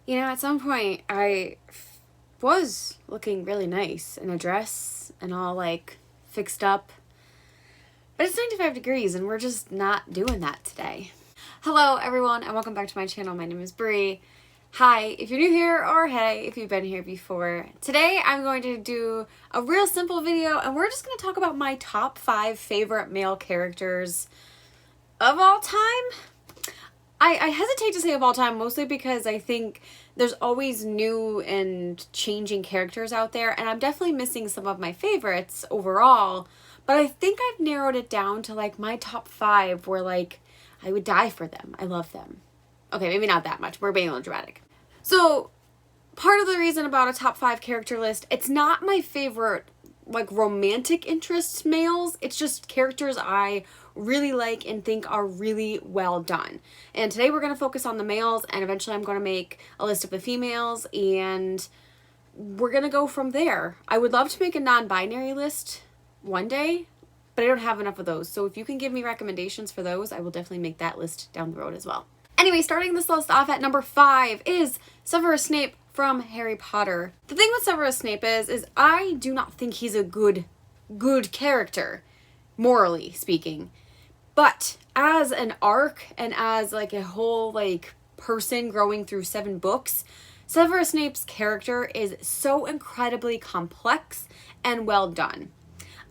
At some point, was looking really nice in a dress and all like fixed up. But it's 95 degrees and we're just not doing that today. Hello, everyone, and welcome back to my channel. My name is Bree. Hi, if you're new here, or hey, if you've been here before. Today, I'm going to do a real simple video, and we're just going to talk about my top 5 favorite male characters of all time. I hesitate to say of all time, mostly because I think there's always new and changing characters out there, and I'm definitely missing some of my favorites overall, but I think I've narrowed it down to like my top 5 where like I would die for them. I love them. Okay, maybe not that much. We're being a little dramatic. So, part of the reason about a top 5 character list, it's not my favorite like romantic interest males. It's just characters I really like and think are really well done. And today we're going to focus on the males, and eventually I'm going to make a list of the females, and we're going to go from there. I would love to make a non-binary list one day, but I don't have enough of those. So if you can give me recommendations for those, I will definitely make that list down the road as well. Anyway, starting this list off at number 5 is Severus Snape from Harry Potter. The thing with Severus Snape is I do not think he's a good character, morally speaking. But as an arc and as like a whole like person growing through 7 books, Severus Snape's character is so incredibly complex and well done.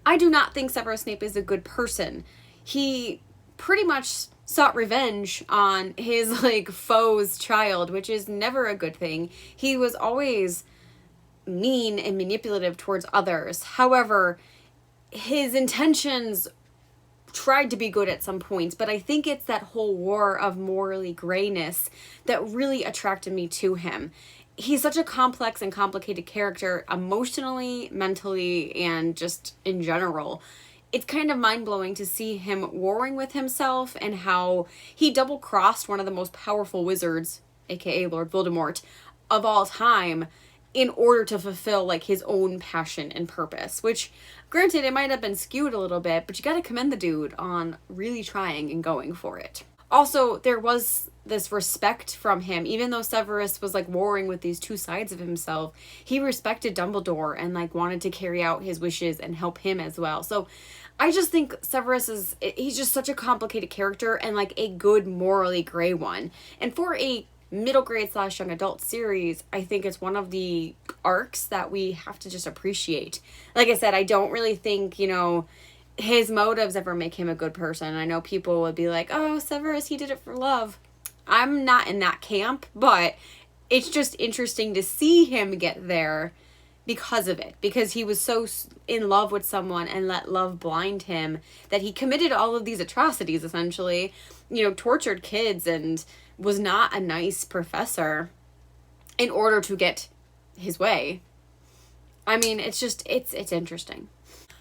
I do not think Severus Snape is a good person. He pretty much sought revenge on his like foe's child, which is never a good thing. He was always mean and manipulative towards others. However, his intentions tried to be good at some points, but I think it's that whole war of morally grayness that really attracted me to him. He's such a complex and complicated character emotionally, mentally, and just in general. It's kind of mind-blowing to see him warring with himself and how he double-crossed one of the most powerful wizards, aka Lord Voldemort, of all time in order to fulfill like his own passion and purpose, which granted it might have been skewed a little bit, but you gotta commend the dude on really trying and going for it. Also, there was this respect from him. Even though Severus was like warring with these two sides of himself, he respected Dumbledore and like wanted to carry out his wishes and help him as well. So I just think Severus he's just such a complicated character and like a good morally gray one. And for a middle grade / young adult series, I think it's one of the arcs that we have to just appreciate. Like I said, I don't really think, his motives ever make him a good person. I know people would be like, oh, Severus, he did it for love. I'm not in that camp, but it's just interesting to see him get there because of it. Because he was so in love with someone and let love blind him that he committed all of these atrocities, essentially. Tortured kids and was not a nice professor in order to get his way. I mean, it's interesting.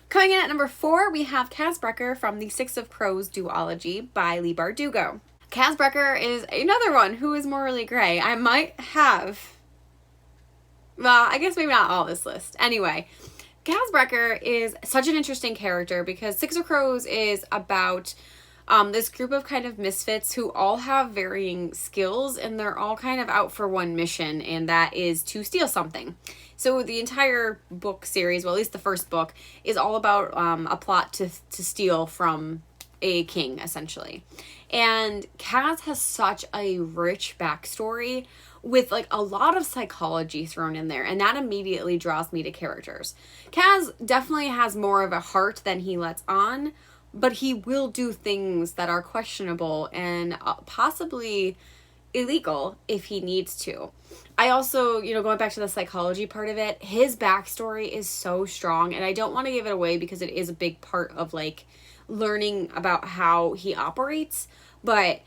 Coming in at number 4, we have Casbrecker from the Six of Crows duology by Leigh Bardugo. Casbrecker is another one who is morally gray. I might have, well, I guess maybe not all this list. Anyway, Casbrecker is such an interesting character because Six of Crows is about this group of kind of misfits who all have varying skills, and they're all kind of out for one mission, and that is to steal something. So the entire book series, well, at least the first book, is all about a plot to steal from a king, essentially. And Kaz has such a rich backstory with like a lot of psychology thrown in there, and that immediately draws me to characters. Kaz definitely has more of a heart than he lets on, but he will do things that are questionable and possibly illegal if he needs to. I also, going back to the psychology part of it, his backstory is so strong, and I don't want to give it away because it is a big part of like learning about how he operates, but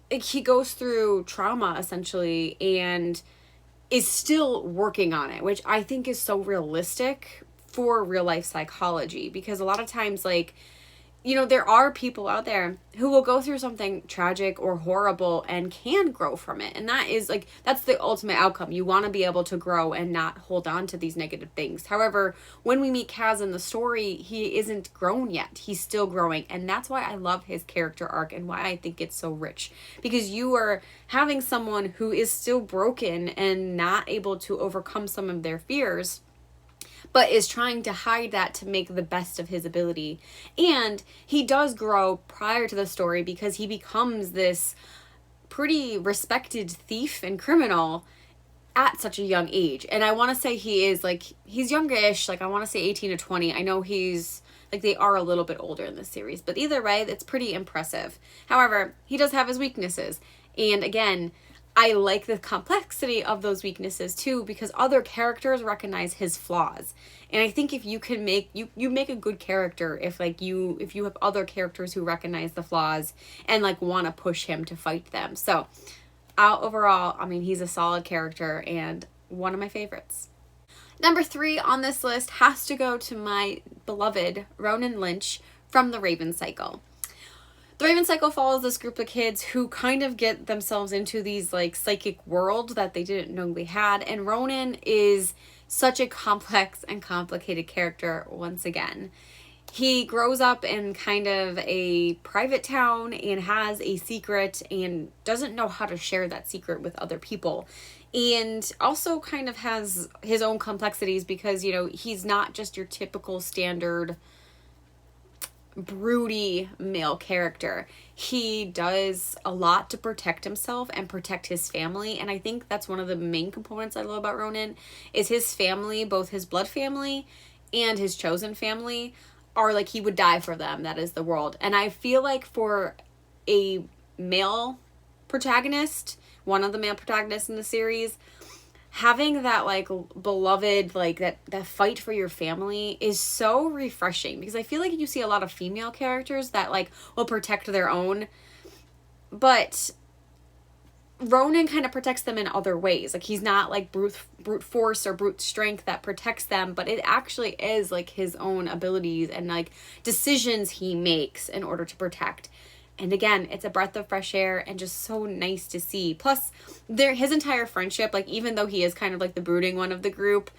he goes through trauma essentially and is still working on it, which I think is so realistic for real life psychology, because a lot of times like there are people out there who will go through something tragic or horrible and can grow from it. And that is like, that's the ultimate outcome. You want to be able to grow and not hold on to these negative things. However, when we meet Kaz in the story, he isn't grown yet. He's still growing. And that's why I love his character arc and why I think it's so rich. Because you are having someone who is still broken and not able to overcome some of their fears, but is trying to hide that to make the best of his ability. And he does grow prior to the story because he becomes this pretty respected thief and criminal at such a young age. And I want to say he's youngish, like I want to say 18 to 20. I know he's like, they are a little bit older in this series, but either way, it's pretty impressive. However, he does have his weaknesses. And again, I like the complexity of those weaknesses too, because other characters recognize his flaws. And I think if you can make you make a good character if you have other characters who recognize the flaws and like want to push him to fight them. So overall, I mean, he's a solid character and one of my favorites. Number 3 on this list has to go to my beloved Ronan Lynch from The Raven Cycle. The Raven Cycle follows this group of kids who kind of get themselves into these like psychic world that they didn't know they had. And Ronan is such a complex and complicated character once again. He grows up in kind of a private town and has a secret and doesn't know how to share that secret with other people. And also kind of has his own complexities because, he's not just your typical standard broody male character. He does a lot to protect himself and protect his family, and I think that's one of the main components I love about Ronan is his family, both his blood family and his chosen family are like he would die for them. That is the world. And I feel like for a male protagonist, one of the male protagonists in the series, having that like beloved, like that fight for your family is so refreshing, because I feel like you see a lot of female characters that like will protect their own, but Ronan kind of protects them in other ways. Like he's not like brute force or brute strength that protects them, but it actually is like his own abilities and like decisions he makes in order to protect. And again, it's a breath of fresh air and just so nice to see. Plus, his entire friendship, like even though he is kind of like the brooding one of the group,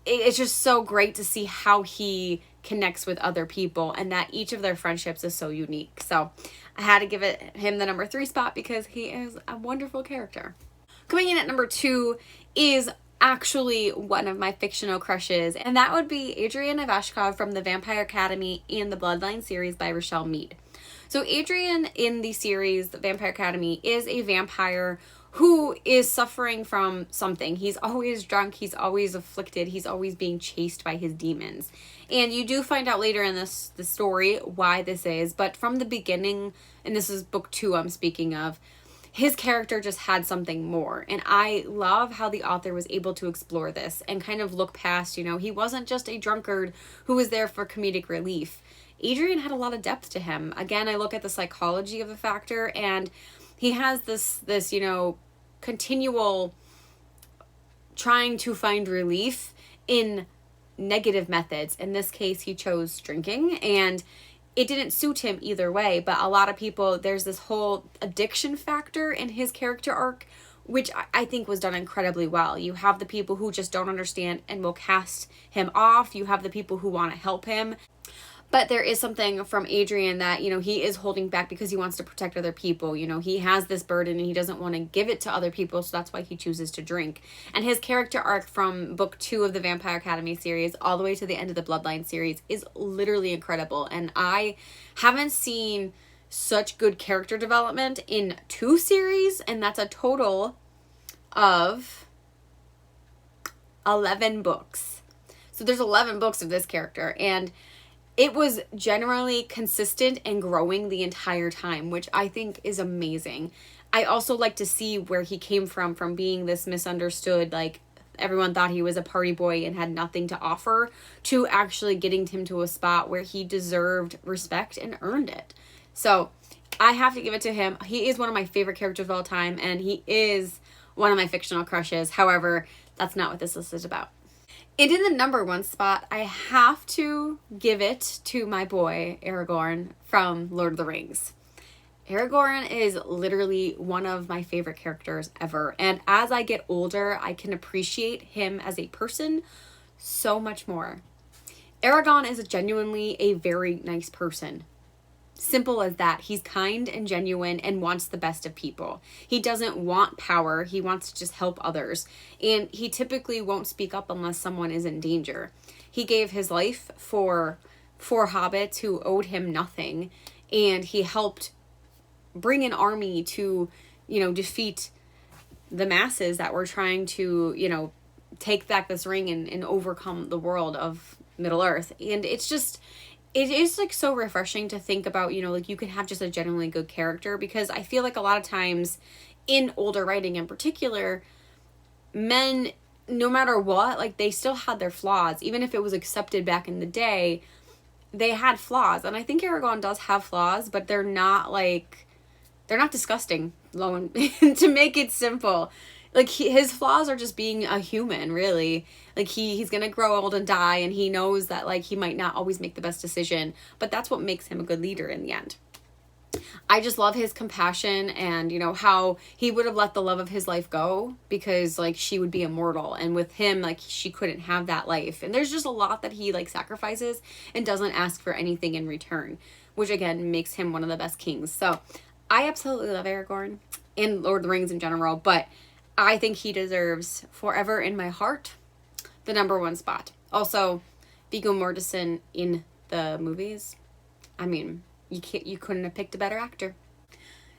it's just so great to see how he connects with other people and that each of their friendships is so unique. So I had to give him the number 3 spot because he is a wonderful character. Coming in at number 2 is actually one of my fictional crushes, and that would be Adrian Ivashkov from The Vampire Academy and the Bloodline series by Rochelle Mead. So Adrian in the series, The Vampire Academy, is a vampire who is suffering from something. He's always drunk, he's always afflicted, he's always being chased by his demons. And you do find out later in the story why this is, but from the beginning, and this is book 2 I'm speaking of, his character just had something more. And I love how the author was able to explore this and kind of look past, he wasn't just a drunkard who was there for comedic relief. Adrian had a lot of depth to him. Again, I look at the psychology of the factor, and he has this continual trying to find relief in negative methods. In this case, he chose drinking, and it didn't suit him either way. But a lot of people, there's this whole addiction factor in his character arc, which I think was done incredibly well. You have the people who just don't understand and will cast him off. You have the people who want to help him. But there is something from Adrian that, he is holding back because he wants to protect other people. He has this burden and he doesn't want to give it to other people, so that's why he chooses to drink. And his character arc from book 2 of the Vampire Academy series all the way to the end of the Bloodline series is literally incredible. And I haven't seen such good character development in 2 series, and that's a total of 11 books. So there's 11 books of this character, and it was generally consistent and growing the entire time, which I think is amazing. I also like to see where he came from being this misunderstood, like everyone thought he was a party boy and had nothing to offer, to actually getting him to a spot where he deserved respect and earned it. So I have to give it to him. He is one of my favorite characters of all time, and he is one of my fictional crushes. However, that's not what this list is about. And in the number one spot, I have to give it to my boy, Aragorn from Lord of the Rings. Aragorn is literally one of my favorite characters ever. And as I get older, I can appreciate him as a person so much more. Aragorn is genuinely a very nice person. Simple as that. He's kind and genuine and wants the best of people. He doesn't want power. He wants to just help others. And he typically won't speak up unless someone is in danger. He gave his life for four hobbits who owed him nothing. And he helped bring an army to, defeat the masses that were trying to, take back this ring and overcome the world of Middle Earth. And it is like so refreshing to think about, like you can have just a genuinely good character, because I feel like a lot of times in older writing in particular, men, no matter what, like they still had their flaws. Even if it was accepted back in the day, they had flaws. And I think Aragorn does have flaws, but they're not disgusting, to make it simple. Like his flaws are just being a human, really. Like he's gonna grow old and die, and he knows that like he might not always make the best decision, but that's what makes him a good leader in the end. I just love his compassion and, how he would have let the love of his life go because like she would be immortal, and with him, like she couldn't have that life. And there's just a lot that he like sacrifices and doesn't ask for anything in return, which again makes him one of the best kings. So I absolutely love Aragorn and Lord of the Rings in general, but I think he deserves forever in my heart the number one spot. Also, Viggo Mortensen in the movies. I mean, you couldn't have picked a better actor.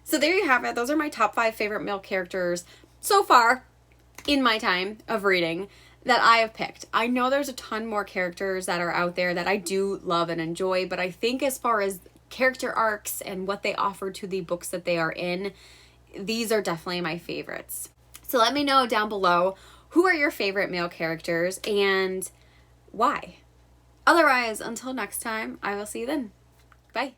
So there you have it. Those are my top 5 favorite male characters so far in my time of reading that I have picked. I know there's a ton more characters that are out there that I do love and enjoy, but I think as far as character arcs and what they offer to the books that they are in, these are definitely my favorites. So let me know down below, who are your favorite male characters and why? Otherwise, until next time, I will see you then. Bye.